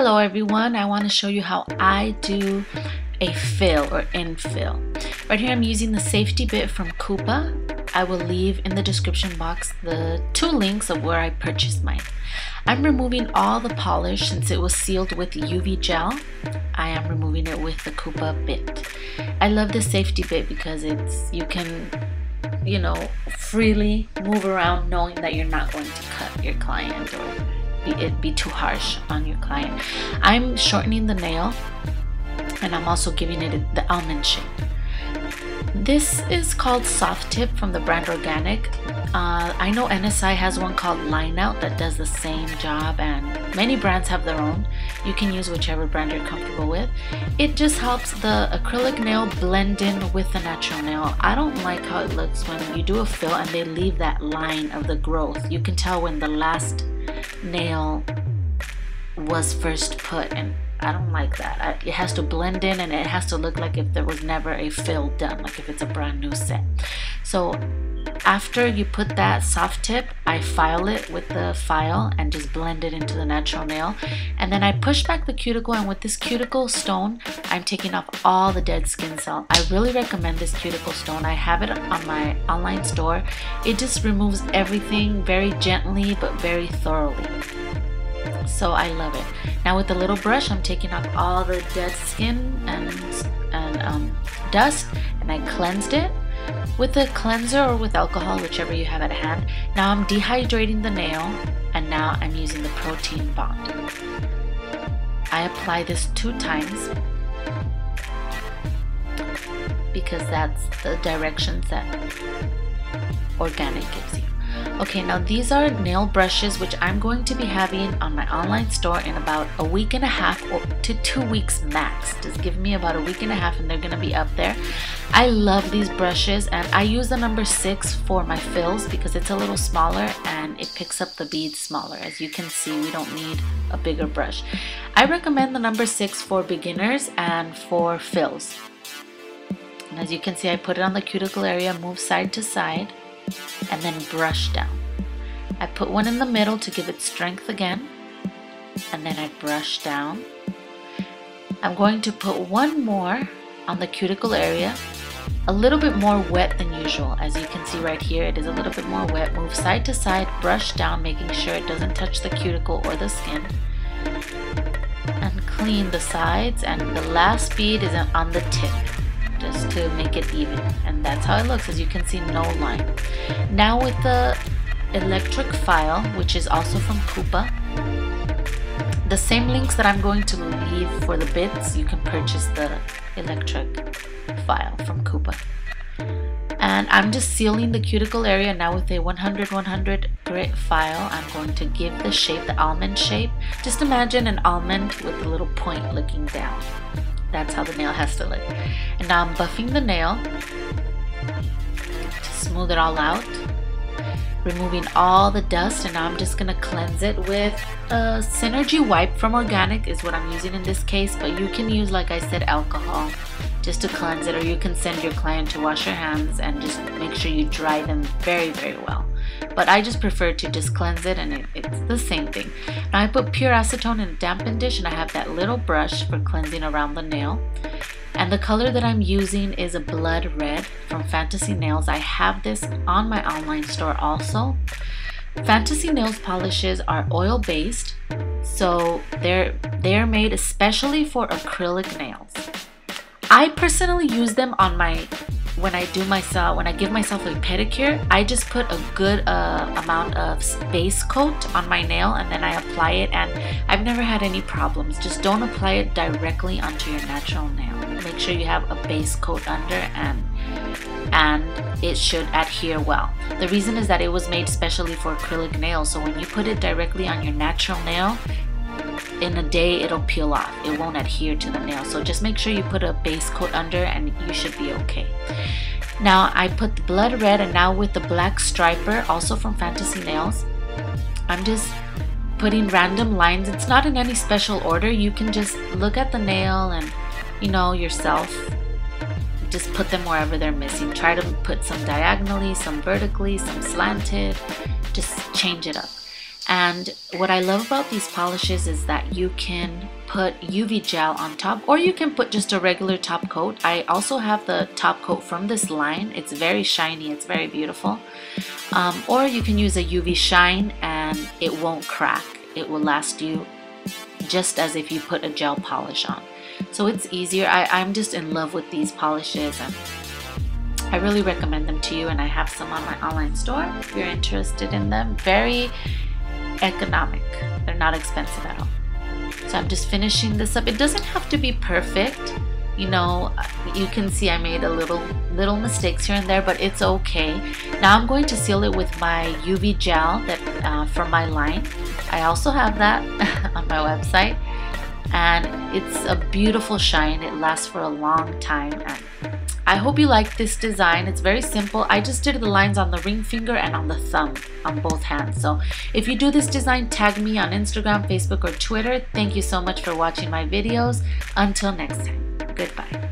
Hello everyone, I want to show you how I do a fill or infill. Right here I'm using the safety bit from Coupa. I will leave in the description box the 2 links of where I purchased mine. I'm removing all the polish since it was sealed with UV gel. I am removing it with the Coupa bit. I love the safety bit because you can freely move around knowing that you're not going to cut your client or it'd be too harsh on your client. I'm shortening the nail and I'm also giving it the almond shape. This is called Soft Tip from the brand Organic. I know NSI has one called Line Out that does the same job, and many brands have their own. You can use whichever brand you're comfortable with. It just helps the acrylic nail blend in with the natural nail. I don't like how it looks when you do a fill and they leave that line of the growth. You can tell when the last nail was first put, and I don't like that. It has to blend in and it has to look like if there was never a fill done, like if it's a brand new set. So after you put that soft tip, I file it with the file and just blend it into the natural nail. And then I push back the cuticle, and with this cuticle stone, I'm taking off all the dead skin cell. I really recommend this cuticle stone. I have it on my online store. It just removes everything very gently but very thoroughly. So I love it. Now with the little brush, I'm taking off all the dead skin and dust, and I cleansed it with a cleanser or with alcohol, whichever you have at hand. Now I'm dehydrating the nail, and now I'm using the protein bond. I apply this 2 times because that's the directions that Organic gives you. Okay, now these are nail brushes which I'm going to be having on my online store in about a week and a half to 2 weeks max. Just give me about a week and a half and they're going to be up there. I love these brushes, and I use the number 6 for my fills because it's a little smaller and it picks up the beads smaller. As you can see, we don't need a bigger brush. I recommend the number 6 for beginners and for fills. And as you can see, I put it on the cuticle area, move side to side, and then brush down. I put one in the middle to give it strength again, and then I brush down. I'm going to put one more on the cuticle area, a little bit more wet than usual. As you can see right here, it is a little bit more wet. Move side to side, brush down, making sure it doesn't touch the cuticle or the skin, and clean the sides, and the last bead is on the tip, just to make it even. And that's how it looks. As you can see, no line. Now with the electric file, which is also from Coupa, the same links that I'm going to leave for the bits, you can purchase the electric file from Coupa. And I'm just sealing the cuticle area now with a 100-100 grit file. I'm going to give the shape, the almond shape. Just imagine an almond with a little point looking down. That's how the nail has to look. And now I'm buffing the nail to smooth it all out, removing all the dust, and now I'm just gonna cleanse it with a Synergy wipe from Organic is what I'm using in this case, but you can use, like I said, alcohol just to cleanse it, or you can send your client to wash your hands and just make sure you dry them very, very well. But I just prefer to just cleanse it, and it's the same thing. Now I put pure acetone in a dampened dish, and I have that little brush for cleansing around the nail. And the color that I'm using is a blood red from Fantasy Nails. I have this on my online store also. Fantasy Nails polishes are oil based, so they're made especially for acrylic nails. I personally use them on when I give myself a pedicure. I just put a good amount of base coat on my nail, and then I apply it, and I've never had any problems. Just don't apply it directly onto your natural nail. Make sure you have a base coat under, and it should adhere well. The reason is that it was made specially for acrylic nails, so when you put it directly on your natural nail, in a day it'll peel off. It won't adhere to the nail. So just make sure you put a base coat under and you should be okay. Now I put the blood red, and now with the black striper, also from Fantasy Nails, I'm just putting random lines. It's not in any special order. You can just look at the nail and yourself just put them wherever they're missing. Try to put some diagonally, some vertically, some slanted. Just change it up. And what I love about these polishes is that you can put UV gel on top, or you can put just a regular top coat. I also have the top coat from this line. It's very shiny, it's very beautiful. Or you can use a UV shine and it won't crack. It will last you just as if you put a gel polish on. So it's easier. I'm just in love with these polishes, and I really recommend them to you, and I have some on my online store if you're interested in them. Very economic. They're not expensive at all. So I'm just finishing this up. It doesn't have to be perfect. You know, you can see I made a little mistakes here and there, but it's okay. Now I'm going to seal it with my UV gel that from my line. I also have that on my website, and it's a beautiful shine. It lasts for a long time, and I hope you like this design. It's very simple. I just did the lines on the ring finger and on the thumb on both hands. So if you do this design, tag me on Instagram, Facebook, or Twitter. Thank you so much for watching my videos. Until next time, goodbye.